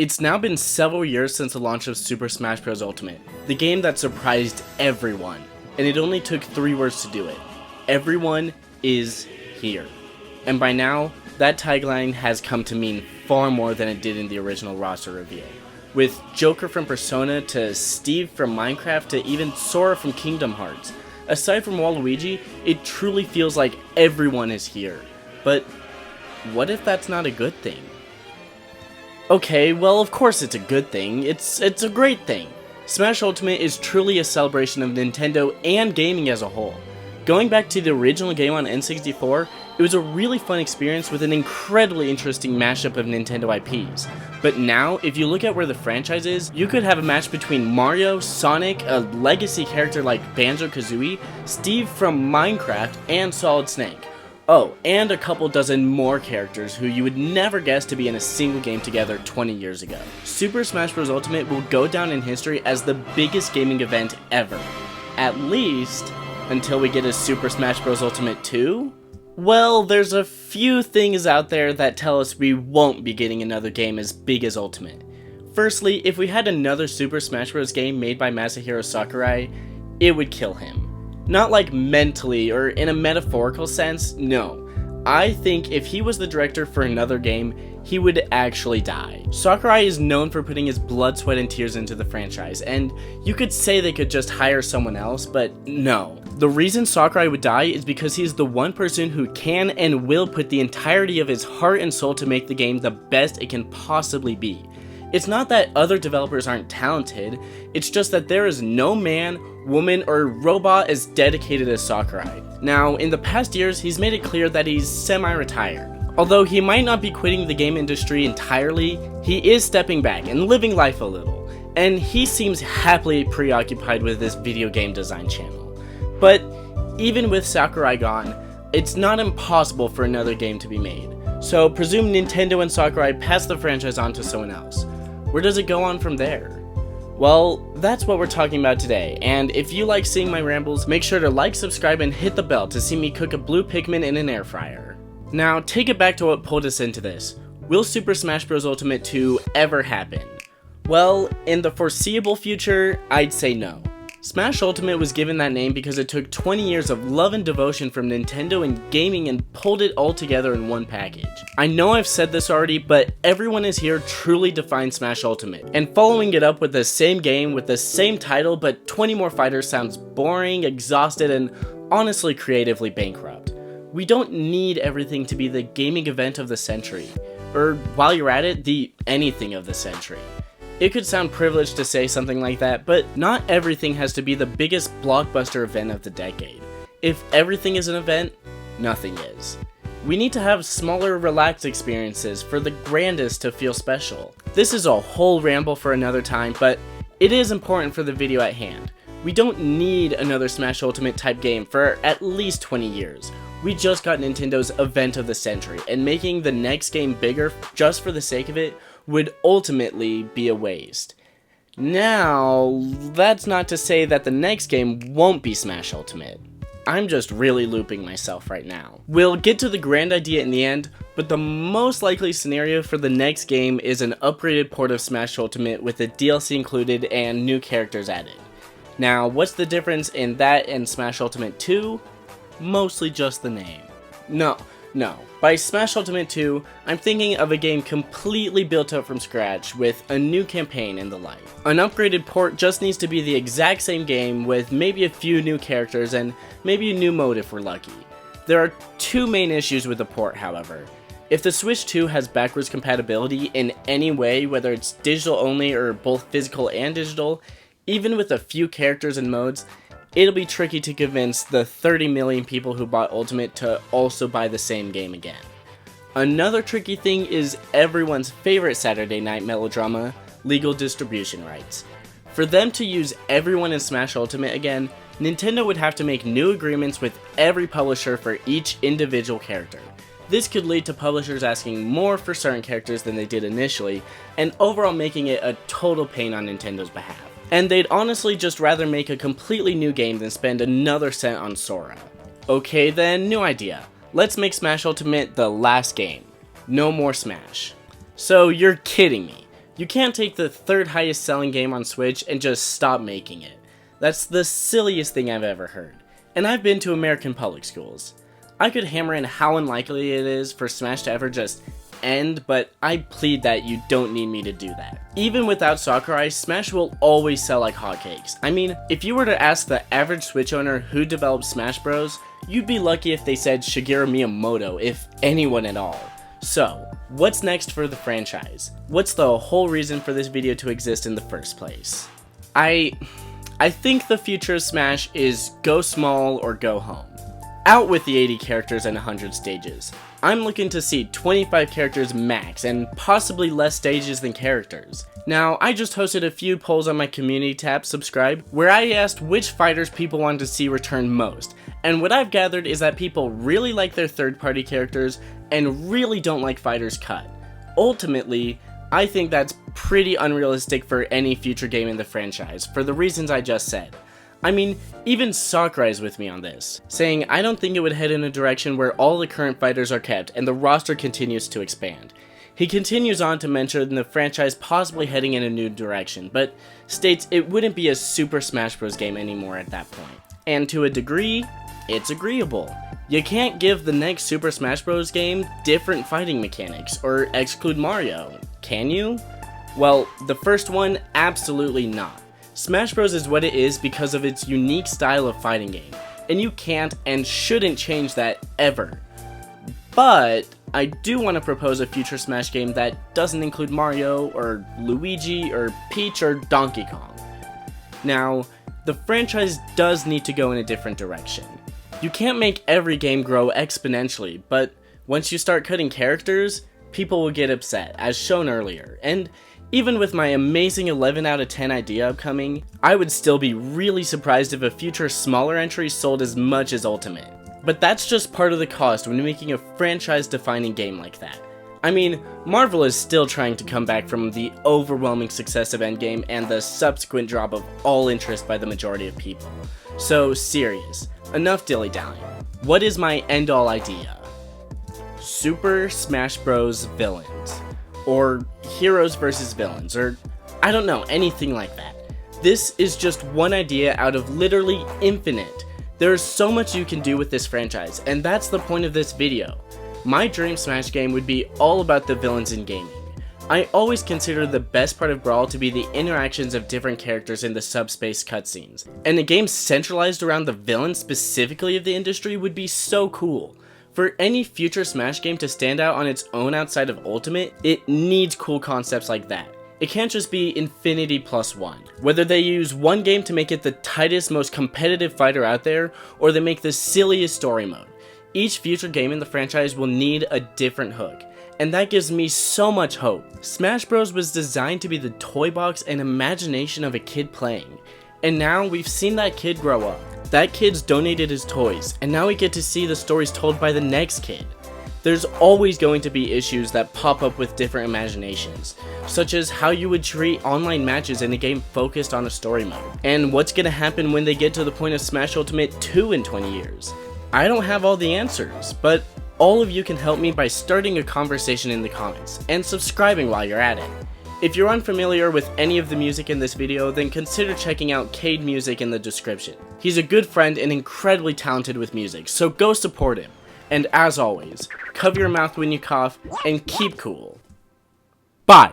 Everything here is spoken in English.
It's now been several years since the launch of Super Smash Bros. Ultimate, the game that surprised everyone, and it only took 3 words to do it. Everyone is here. And by now, that tagline has come to mean far more than it did in the original roster reveal. With Joker from Persona to Steve from Minecraft to even Sora from Kingdom Hearts. Aside from Waluigi, it truly feels like everyone is here. But what if that's not a good thing? Okay, well of course it's a good thing, it's a great thing. Smash Ultimate is truly a celebration of Nintendo and gaming as a whole. Going back to the original game on N64, it was a really fun experience with an incredibly interesting mashup of Nintendo IPs. But now, if you look at where the franchise is, you could have a match between Mario, Sonic, a legacy character like Banjo-Kazooie, Steve from Minecraft, and Solid Snake. Oh, and a couple dozen more characters who you would never guess to be in a single game together 20 years ago. Super Smash Bros. Ultimate will go down in history as the biggest gaming event ever. At least, until we get a Super Smash Bros. Ultimate 2? Well, there's a few things out there that tell us we won't be getting another game as big as Ultimate. Firstly, if we had another Super Smash Bros. Game made by Masahiro Sakurai, it would kill him. Not like mentally or in a metaphorical sense, no. I think if he was the director for another game, he would actually die. Sakurai is known for putting his blood, sweat, and tears into the franchise, and you could say they could just hire someone else, but no. The reason Sakurai would die is because he's the one person who can and will put the entirety of his heart and soul to make the game the best it can possibly be. It's not that other developers aren't talented, it's just that there is no man, woman, or robot as dedicated as Sakurai. Now, in the past years, he's made it clear that he's semi-retired. Although he might not be quitting the game industry entirely, he is stepping back and living life a little, and he seems happily preoccupied with this video game design channel. But even with Sakurai gone, it's not impossible for another game to be made, so presume Nintendo and Sakurai pass the franchise on to someone else. Where does it go on from there? Well, that's what we're talking about today, and if you like seeing my rambles, make sure to like, subscribe, and hit the bell to see me cook a blue Pikmin in an air fryer. Now, take it back to what pulled us into this. Will Super Smash Bros. Ultimate 2 ever happen? Well, in the foreseeable future, I'd say no. Smash Ultimate was given that name because it took 20 years of love and devotion from Nintendo and gaming and pulled it all together in one package. I know I've said this already, but Everyone is Here truly defines Smash Ultimate, and following it up with the same game with the same title but 20 more fighters sounds boring, exhausted, and honestly creatively bankrupt. We don't need everything to be the gaming event of the century, or while you're at it, the anything of the century. It could sound privileged to say something like that, but not everything has to be the biggest blockbuster event of the decade. If everything is an event, nothing is. We need to have smaller, relaxed experiences for the grandest to feel special. This is a whole ramble for another time, but it is important for the video at hand. We don't need another Smash Ultimate type game for at least 20 years. We just got Nintendo's event of the century, and making the next game bigger just for the sake of it would ultimately be a waste. Now, that's not to say that the next game won't be Smash Ultimate. I'm just really looping myself right now. We'll get to the grand idea in the end, but the most likely scenario for the next game is an upgraded port of Smash Ultimate with the DLC included and new characters added. Now, what's the difference in that and Smash Ultimate 2? Mostly just the name. No. By Smash Ultimate 2, I'm thinking of a game completely built up from scratch with a new campaign and the like. An upgraded port just needs to be the exact same game with maybe a few new characters and maybe a new mode if we're lucky. There are 2 main issues with the port, however. If the Switch 2 has backwards compatibility in any way, whether it's digital only or both physical and digital, even with a few characters and modes, it'll be tricky to convince the 30 million people who bought Ultimate to also buy the same game again. Another tricky thing is everyone's favorite Saturday night melodrama, legal distribution rights. For them to use everyone in Smash Ultimate again, Nintendo would have to make new agreements with every publisher for each individual character. This could lead to publishers asking more for certain characters than they did initially, and overall making it a total pain on Nintendo's behalf. And they'd honestly just rather make a completely new game than spend another cent on Sora. Okay then, new idea. Let's make Smash Ultimate the last game. No more Smash. So you're kidding me. You can't take the third highest selling game on Switch and just stop making it. That's the silliest thing I've ever heard. And I've been to American public schools. I could hammer in how unlikely it is for Smash to ever just end, but I plead that you don't need me to do that. Even without Sakurai, Smash will always sell like hotcakes. I mean, if you were to ask the average Switch owner who developed Smash Bros, you'd be lucky if they said Shigeru Miyamoto, if anyone at all. So, what's next for the franchise? What's the whole reason for this video to exist in the first place? I think the future of Smash is go small or go home. Out with the 80 characters and 100 stages. I'm looking to see 25 characters max and possibly less stages than characters. Now, I just hosted a few polls on my community tab, subscribe, where I asked which fighters people wanted to see return most, and what I've gathered is that people really like their third-party characters and really don't like fighters cut. Ultimately, I think that's pretty unrealistic for any future game in the franchise, for the reasons I just said. I mean, even Sakurai's with me on this, saying I don't think it would head in a direction where all the current fighters are kept and the roster continues to expand. He continues on to mention the franchise possibly heading in a new direction, but states it wouldn't be a Super Smash Bros. Game anymore at that point. And to a degree, it's agreeable. You can't give the next Super Smash Bros. Game different fighting mechanics, or exclude Mario, can you? Well, the first one, absolutely not. Smash Bros. Is what it is because of its unique style of fighting game, and you can't and shouldn't change that ever. But I do want to propose a future Smash game that doesn't include Mario, or Luigi, or Peach, or Donkey Kong. Now, the franchise does need to go in a different direction. You can't make every game grow exponentially, but once you start cutting characters, people will get upset, as shown earlier, and even with my amazing 11 out of 10 idea upcoming, I would still be really surprised if a future smaller entry sold as much as Ultimate. But that's just part of the cost when making a franchise-defining game like that. I mean, Marvel is still trying to come back from the overwhelming success of Endgame and the subsequent drop of all interest by the majority of people. So, serious, enough dilly-dallying. What is my end-all idea? Super Smash Bros. Villains. Or heroes versus villains, or I don't know, anything like that. This is just one idea out of literally infinite. There is so much you can do with this franchise, and that's the point of this video. My dream Smash game would be all about the villains in gaming. I always consider the best part of Brawl to be the interactions of different characters in the subspace cutscenes, and a game centralized around the villains specifically of the industry would be so cool. For any future Smash game to stand out on its own outside of Ultimate, it needs cool concepts like that. It can't just be Infinity plus one. Whether they use one game to make it the tightest, most competitive fighter out there, or they make the silliest story mode. Each future game in the franchise will need a different hook, and that gives me so much hope. Smash Bros. Was designed to be the toy box and imagination of a kid playing, and now we've seen that kid grow up. That kid's donated his toys, and now we get to see the stories told by the next kid. There's always going to be issues that pop up with different imaginations, such as how you would treat online matches in a game focused on a story mode, and what's gonna happen when they get to the point of Smash Ultimate 2 in 20 years. I don't have all the answers, but all of you can help me by starting a conversation in the comments, and subscribing while you're at it. If you're unfamiliar with any of the music in this video, then consider checking out Cade Music in the description. He's a good friend and incredibly talented with music, so go support him. And as always, cover your mouth when you cough, and keep cool. Bye!